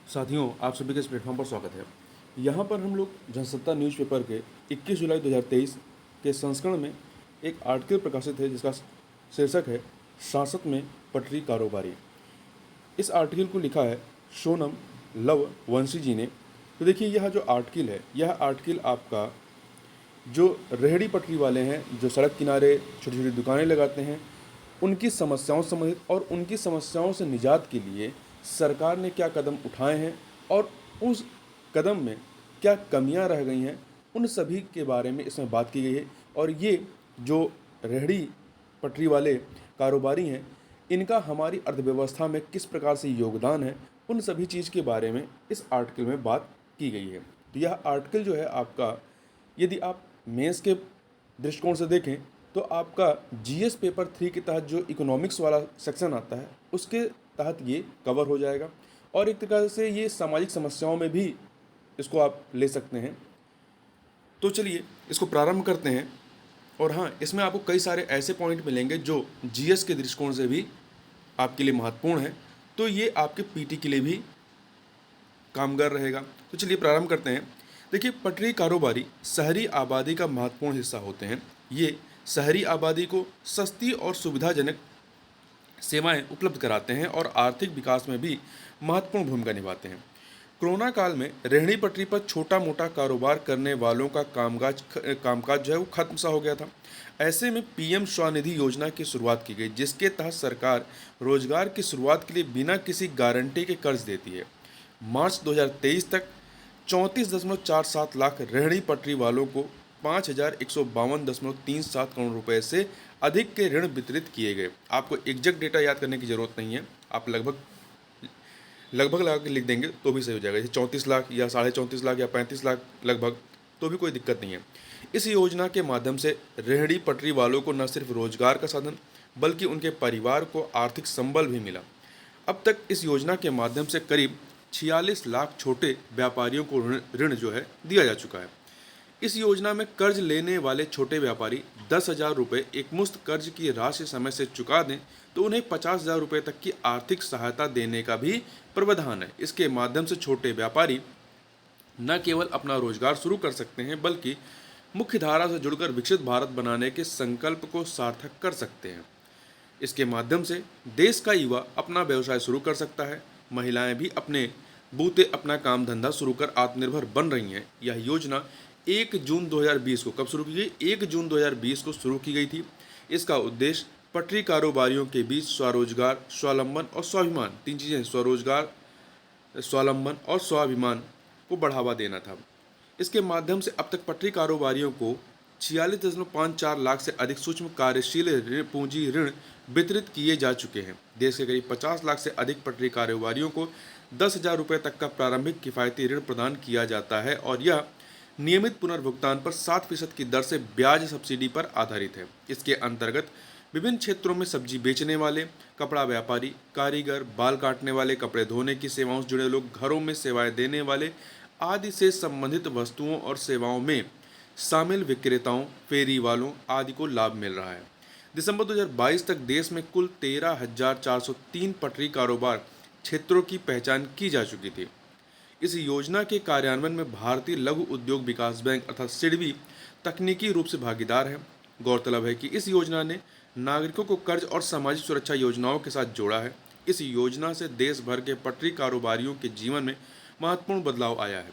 साथियों, आप सभी का इस प्लेटफॉर्म पर स्वागत है। यहाँ पर हम लोग जनसत्ता न्यूज़पेपर के 21 जुलाई 2023 के संस्करण में एक आर्टिकल प्रकाशित है जिसका शीर्षक है सांसद में पटरी कारोबारी। इस आर्टिकल को लिखा है सोनम लव वंशी जी ने। तो देखिए, यह जो आर्टिकल है, यह आर्टिकल आपका जो रेहड़ी पटरी वाले हैं, जो सड़क किनारे छोटी छोटी दुकानें लगाते हैं, उनकी समस्याओं से संबंधित और उनकी समस्याओं से निजात के लिए सरकार ने क्या कदम उठाए हैं और उस कदम में क्या कमियां रह गई हैं, उन सभी के बारे में इसमें बात की गई है। और ये जो रेहड़ी पटरी वाले कारोबारी हैं, इनका हमारी अर्थव्यवस्था में किस प्रकार से योगदान है, उन सभी चीज़ के बारे में इस आर्टिकल में बात की गई है। तो यह आर्टिकल जो है आपका, यदि आप मेंस के दृष्टिकोण से देखें तो आपका जीएस पेपर 3 के तहत जो इकोनॉमिक्स वाला सेक्शन आता है, उसके तहत ये कवर हो जाएगा। और एक तरह से ये सामाजिक समस्याओं में भी इसको आप ले सकते हैं। तो चलिए इसको प्रारंभ करते हैं। और हाँ, इसमें आपको कई सारे ऐसे पॉइंट मिलेंगे जो जीएस के दृष्टिकोण से भी आपके लिए महत्वपूर्ण है, तो ये आपके पीटी के लिए भी कामगार रहेगा। तो चलिए प्रारंभ करते हैं। देखिए, पटरी कारोबारी शहरी आबादी का महत्वपूर्ण हिस्सा होते हैं। ये शहरी आबादी को सस्ती और सुविधाजनक सेवाएं उपलब्ध कराते हैं और आर्थिक विकास में भी महत्वपूर्ण भूमिका निभाते हैं। कोरोना काल में रेहड़ी पटरी पर छोटा मोटा कारोबार करने वालों का कामकाज जो है वो खत्म सा हो गया था। ऐसे में पीएम स्वनिधि योजना की शुरुआत की गई, जिसके तहत सरकार रोजगार की शुरुआत के लिए बिना किसी गारंटी के कर्ज देती है। मार्च 2023 तक 34.47 लाख रेहड़ी पटरी वालों को 5,152.37 करोड़ रुपए से अधिक के ऋण वितरित किए गए। आपको एग्जैक्ट डेटा याद करने की जरूरत नहीं है, आप लगभग लगा के लिख देंगे तो भी सही हो जाएगा। जैसे 34 लाख या 34.5 लाख या 35 लाख लगभग, तो भी कोई दिक्कत नहीं है। इस योजना के माध्यम से रेहड़ी पटरी वालों को न सिर्फ रोजगार का साधन बल्कि उनके परिवार को आर्थिक संबल भी मिला। अब तक इस योजना के माध्यम से करीब 46 लाख छोटे व्यापारियों को ऋण जो है दिया जा चुका है। इस योजना में कर्ज लेने वाले छोटे व्यापारी 10,000 रुपये एकमुश्त कर्ज की राशि समय से चुका दें तो उन्हें 50,000 रुपये तक की आर्थिक सहायता देने का भी प्रावधान है। इसके माध्यम से छोटे व्यापारी न केवल अपना रोजगार शुरू कर सकते हैं बल्कि मुख्य धारा से जुड़कर विकसित भारत बनाने के संकल्प को सार्थक कर सकते हैं। इसके माध्यम से देश का युवा अपना व्यवसाय शुरू कर सकता है। महिलाएं भी अपने बूते अपना काम धंधा शुरू कर आत्मनिर्भर बन रही हैं। यह योजना 1 जून 2020 को कब शुरू की गई? 1 जून 2020 को शुरू की गई थी। इसका उद्देश्य पटरी कारोबारियों के बीच स्वरोजगार, स्वावलंबन और स्वाभिमान, तीन चीज़ें, स्वरोजगार, स्वावलंबन और स्वाभिमान को बढ़ावा देना था। इसके माध्यम से अब तक पटरी कारोबारियों को 46.54 लाख से अधिक सूक्ष्म कार्यशील पूंजी ऋण वितरित किए जा चुके हैं। देश के करीब 50 लाख से अधिक पटरी कारोबारियों को 10,000 रुपये तक का प्रारंभिक किफ़ायती ऋण प्रदान किया जाता है और यह नियमित पुनर्भुगतान पर 7% की दर से ब्याज सब्सिडी पर आधारित है। इसके अंतर्गत विभिन्न क्षेत्रों में सब्जी बेचने वाले, कपड़ा व्यापारी, कारीगर, बाल काटने वाले, कपड़े धोने की सेवाओं से जुड़े लोग, घरों में सेवाएं देने वाले आदि से संबंधित वस्तुओं और सेवाओं में शामिल विक्रेताओं, फेरी वालों आदि को लाभ मिल रहा है। दिसंबर 2022 तक देश में कुल 13,403 पटरी कारोबार क्षेत्रों की पहचान की जा चुकी थी। इस योजना के कार्यान्वयन में भारतीय लघु उद्योग विकास बैंक अर्थात सिडबी तकनीकी रूप से भागीदार है। गौरतलब है कि इस योजना ने नागरिकों को कर्ज और सामाजिक सुरक्षा योजनाओं के साथ जोड़ा है। इस योजना से देश भर के पटरी कारोबारियों के जीवन में महत्वपूर्ण बदलाव आया है।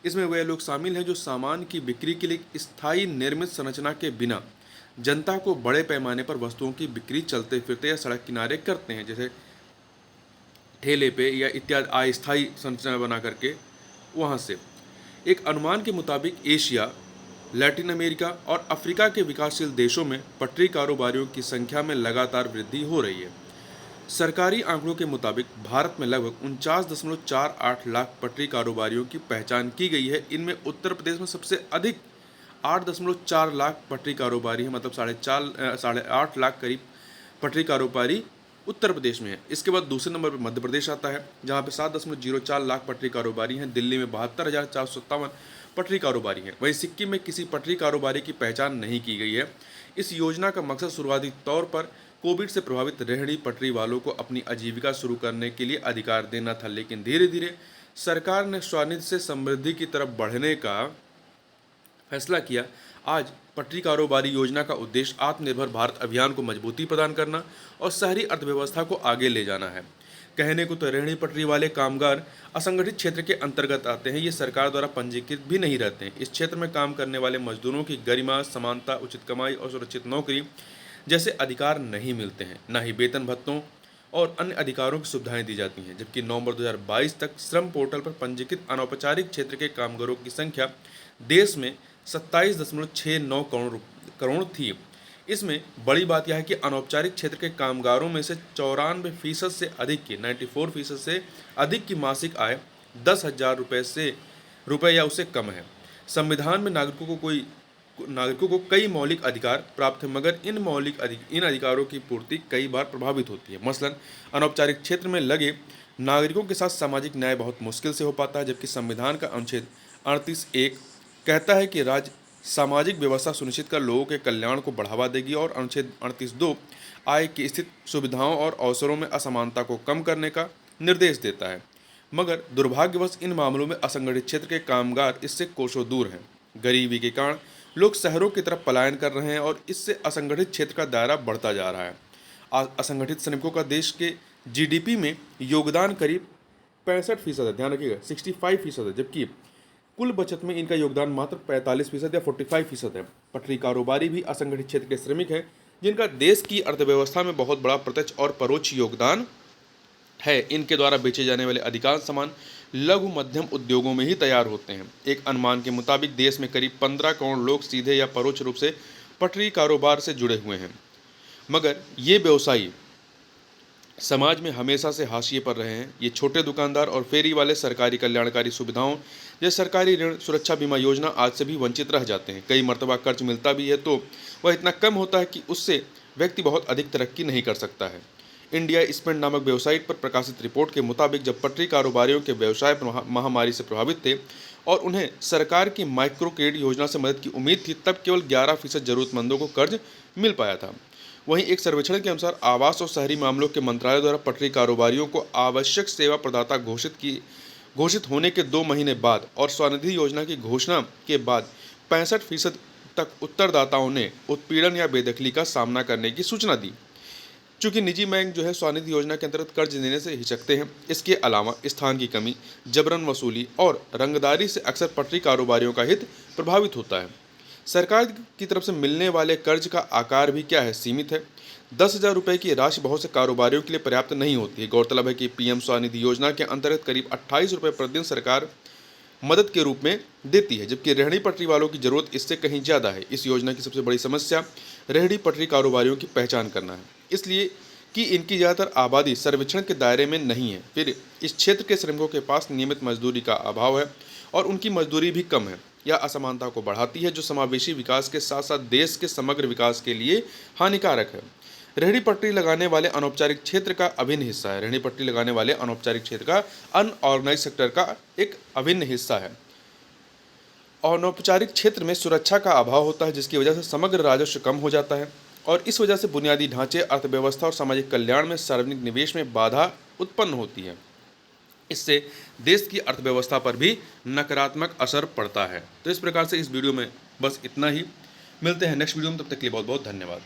इसमें वे लोग शामिल हैं जो सामान की बिक्री के लिए स्थायी निर्मित संरचना के बिना जनता को बड़े पैमाने पर वस्तुओं की बिक्री चलते फिरते या सड़क किनारे करते हैं, जैसे ठेले पे या इत्यादि अस्थायी संरचना बना करके। वहाँ से एक अनुमान के मुताबिक एशिया, लैटिन अमेरिका और अफ्रीका के विकासशील देशों में पटरी कारोबारियों की संख्या में लगातार वृद्धि हो रही है। सरकारी आंकड़ों के मुताबिक भारत में लगभग 49.48 लाख पटरी कारोबारियों की पहचान की गई है। इनमें उत्तर प्रदेश में सबसे अधिक 8.4 लाख पटरी कारोबारी हैं, मतलब 8.5 लाख करीब पटरी कारोबारी उत्तर प्रदेश में है। इसके बाद दूसरे नंबर पर मध्य प्रदेश आता है, जहां पे 7.04 लाख पटरी कारोबारी हैं। दिल्ली में 72,457 पटरी कारोबारी हैं। वहीं सिक्किम में किसी पटरी कारोबारी की पहचान नहीं की गई है। इस योजना का मकसद शुरुआती तौर पर कोविड से प्रभावित रेहड़ी पटरी वालों को अपनी आजीविका शुरू करने के लिए अधिकार देना था, लेकिन धीरे धीरे सरकार ने स्वनिधि से समृद्धि की तरफ बढ़ने का फैसला किया। आज पटरी कारोबारी योजना का उद्देश्य आत्मनिर्भर भारत अभियान को मजबूती प्रदान करना और शहरी अर्थव्यवस्था को आगे ले जाना है। कहने को तो रेहड़ी पटरी वाले कामगार असंगठित क्षेत्र के अंतर्गत आते हैं। ये सरकार द्वारा पंजीकृत भी नहीं रहते हैं। इस क्षेत्र में काम करने वाले मजदूरों की गरिमा, समानता, उचित कमाई और सुरक्षित नौकरी जैसे अधिकार नहीं मिलते हैं। न ही वेतन भत्तों और अन्य अधिकारों की सुविधाएं दी जाती हैं। जबकि नवंबर 2022 तक श्रम पोर्टल पर पंजीकृत अनौपचारिक क्षेत्र के कामगारों की संख्या देश में 27.69 करोड़ थी। इसमें बड़ी बात यह है कि अनौपचारिक क्षेत्र के कामगारों में से 94% से अधिक की 94% से अधिक की मासिक आय 10,000 रुपये या उससे कम है। संविधान में नागरिकों को कई मौलिक अधिकार प्राप्त है, मगर इन अधिकारों की पूर्ति कई बार प्रभावित होती है। मसलन अनौपचारिक क्षेत्र में लगे नागरिकों के साथ सामाजिक न्याय बहुत मुश्किल से हो पाता है। जबकि संविधान का अनुच्छेद 38(1) कहता है कि राज्य सामाजिक व्यवस्था सुनिश्चित कर लोगों के कल्याण को बढ़ावा देगी, और अनुच्छेद 38(2) आय की स्थित सुविधाओं और अवसरों में असमानता को कम करने का निर्देश देता है। मगर दुर्भाग्यवश इन मामलों में असंगठित क्षेत्र के कामगार इससे कोसों दूर हैं। गरीबी के कारण लोग शहरों की तरफ पलायन कर रहे हैं और इससे असंगठित क्षेत्र का दायरा बढ़ता जा रहा है। असंगठित श्रमिकों का देश के जीडीपी में योगदान करीब 65% है, ध्यान रखिएगा 65% है, जबकि कुल बचत में इनका योगदान मात्र 45% या 45% है। पटरी कारोबारी भी असंगठित क्षेत्र के श्रमिक हैं, जिनका देश की अर्थव्यवस्था में बहुत बड़ा प्रत्यक्ष और परोक्ष योगदान है। इनके द्वारा बेचे जाने वाले अधिकांश सामान लघु मध्यम उद्योगों में ही तैयार होते हैं। एक अनुमान के मुताबिक देश में करीब 15 करोड़ लोग सीधे या परोक्ष रूप से पटरी कारोबार से जुड़े हुए हैं। मगर ये व्यवसायी समाज में हमेशा से हाशिए पर रहे हैं। ये छोटे दुकानदार और फेरी वाले सरकारी कल्याणकारी सुविधाओं जैसे सरकारी ऋण, सुरक्षा बीमा योजना आज से भी वंचित रह जाते हैं। कई मर्तबा कर्ज मिलता भी है तो वह इतना कम होता है कि उससे व्यक्ति बहुत अधिक तरक्की नहीं कर सकता है। इंडिया स्पेंड नामक वेबसाइट पर प्रकाशित रिपोर्ट के मुताबिक जब पटरी कारोबारियों के व्यवसाय महामारी से प्रभावित थे और उन्हें सरकार की माइक्रो क्रेडिट योजना से मदद की उम्मीद थी, तब केवल 11% जरूरतमंदों को कर्ज मिल पाया था। वहीं एक सर्वेक्षण के अनुसार आवास और शहरी मामलों के मंत्रालय द्वारा पटरी कारोबारियों को आवश्यक सेवा प्रदाता घोषित होने के 2 महीने बाद और स्वनिधि योजना की घोषणा के बाद 65% तक उत्तरदाताओं ने उत्पीड़न या बेदखली का सामना करने की सूचना दी। चूंकि निजी बैंक जो है स्वनिधि योजना के अंतर्गत कर्ज देने से हिचकते हैं। इसके अलावा स्थान की कमी, जबरन वसूली और रंगदारी से अक्सर पटरी कारोबारियों का हित प्रभावित होता है। सरकार की तरफ से मिलने वाले कर्ज का आकार भी क्या है, सीमित है। 10,000 रुपये की राशि बहुत से कारोबारियों के लिए पर्याप्त नहीं होती है। गौरतलब है कि पीएम स्वनिधि योजना के अंतर्गत करीब 28 रुपये प्रतिदिन सरकार मदद के रूप में देती है, जबकि रेहड़ी पटरी वालों की जरूरत इससे कहीं ज़्यादा है। इस योजना की सबसे बड़ी समस्या रेहड़ी पटरी कारोबारियों की पहचान करना है, इसलिए कि इनकी ज़्यादातर आबादी सर्वेक्षण के दायरे में नहीं है। फिर इस क्षेत्र के श्रमिकों के पास नियमित मजदूरी का अभाव है और उनकी मजदूरी भी कम है। यह असमानता को बढ़ाती है, जो समावेशी विकास के साथ साथ देश के समग्र विकास के लिए हानिकारक है। रेहड़ी पटरी लगाने वाले अनौपचारिक क्षेत्र का अभिन्न हिस्सा है। रेहड़ी पटरी लगाने वाले अनौपचारिक क्षेत्र का अनऑर्गेनाइज सेक्टर का एक अभिन्न हिस्सा है। अनौपचारिक क्षेत्र में सुरक्षा का अभाव होता है, जिसकी वजह से समग्र राजस्व कम हो जाता है और इस वजह से बुनियादी ढांचे, अर्थव्यवस्था और सामाजिक कल्याण में सार्वजनिक निवेश में बाधा उत्पन्न होती है। इससे देश की अर्थव्यवस्था पर भी नकारात्मक असर पड़ता है। तो इस प्रकार से इस वीडियो में बस इतना ही। मिलते हैं नेक्स्ट वीडियो में, तब तक के लिए बहुत बहुत धन्यवाद।